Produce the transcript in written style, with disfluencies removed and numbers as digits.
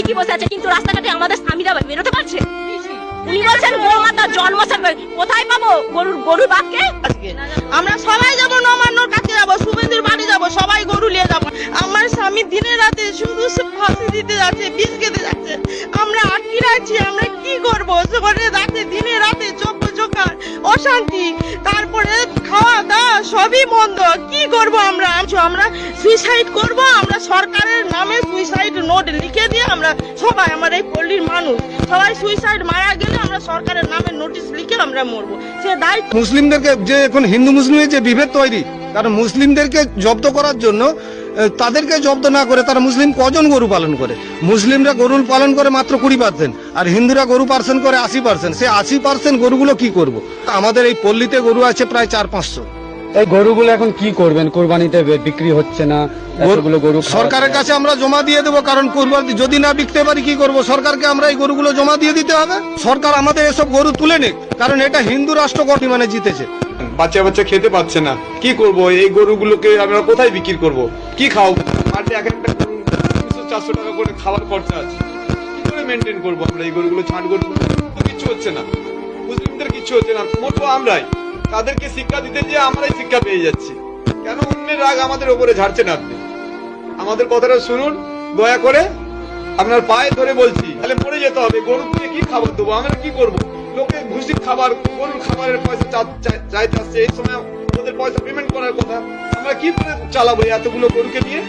ঠিকই বসে আছে, কিন্তু রাস্তাঘাটে আমাদের স্বামীরা বেরোতে পারছে? উনি বলছেন গোমাতার জন্মস্থান, কোথায় পাবো গরুর বাপকে? আমরা সবাই যাবো, নবান্নর কাছে যাবো, শুভেন্দুর বাড়ি যাবো, সবাই গরু নিয়ে যাবো। আমার স্বামী দিনে রাতে শুধু ফাঁসি দিতে যাচ্ছে, বিষ খেতে যাচ্ছে, আমরা আটকে আছি। আমরা কি করবো? রাতে দিনে রাতে চোখার অশান্তি, তারপরে খাওয়া দাওয়া সবই বন্ধ। কি করব আমরা? আমরা সুইসাইড করব, আমরা সরকারের নামে সুইসাইড নোট লিখে দিয়ে আমরা সবাই, আমার এই পল্লীর মানুষ সবাই সুইসাইড মারা গেলে আমরা সরকারের নামে নোটিশ লিখে আমরা মরবো। সে দায়িত্ব মুসলিমদেরকে যে এখন হিন্দু মুসলিমের যে বিভেদ তৈরি, কারণ মুসলিমদেরকে জব্দ করার জন্য তাদেরকে জব্দ না করে তারা মুসলিম কজন গরু পালন করে? মুসলিমরা গরু পালন করে মাত্র 20%, আর হিন্দুরা গরু পালন করে 80%। সে 80% গরুগুলো কি করব? আমাদের এই পল্লীতে গরু আছে প্রায় 400-500। এই গরুগুলো এখন কি করবেন? কোরবানিতে বিক্রি হচ্ছে না, এতগুলো গরু সরকারের কাছে আমরা জমা দিয়ে দেবো, কারণ কোরবানি যদি না বিকতে পারি কি করব? সরকারকে আমরা এই গরুগুলো জমা দিয়ে দিতে হবে। সরকার আমাদের এসব গরু তুলে নিক, কারণ এটা হিন্দু রাষ্ট্র মানে জিতেছে। বাচ্চা খেতে পাচ্ছে না, কি করব? এই গরুগুলোকে আমরা কোথায় বিক্রি করব? কি খাওয়াবো? মাঠে এক একটা 300-400 টাকা করে খাবার খরচা আছে, কি করে মেনটেন করবো আমরা এই গরুগুলো? ছাড় গরু কিছু হচ্ছে না, মুসলিমদের কিছু হচ্ছে না, মরবো আমরাই। তাদেরকে শিক্ষা দিতে যে আমরাই শিক্ষা পেয়ে যাচ্ছি। কেন অন্যের রাগ আমাদের উপরে ঝাড়ছেন আপনি? আমাদের কথাটা শুনুন দয়া করে, আপনার পায়ে ধরে বলছি। তাহলে মরে যেতে হবে, গরু দিয়ে কি খাবার দেবো? আমরা কি করবো? লোকে ভুসির খাবার, গরুর খাবারের পয়সা চাইতে আসছে, এই সময় ওদের পয়সা পেমেন্ট করার কথা, আমরা কি করে চালাবো এতগুলো গরুকে নিয়ে?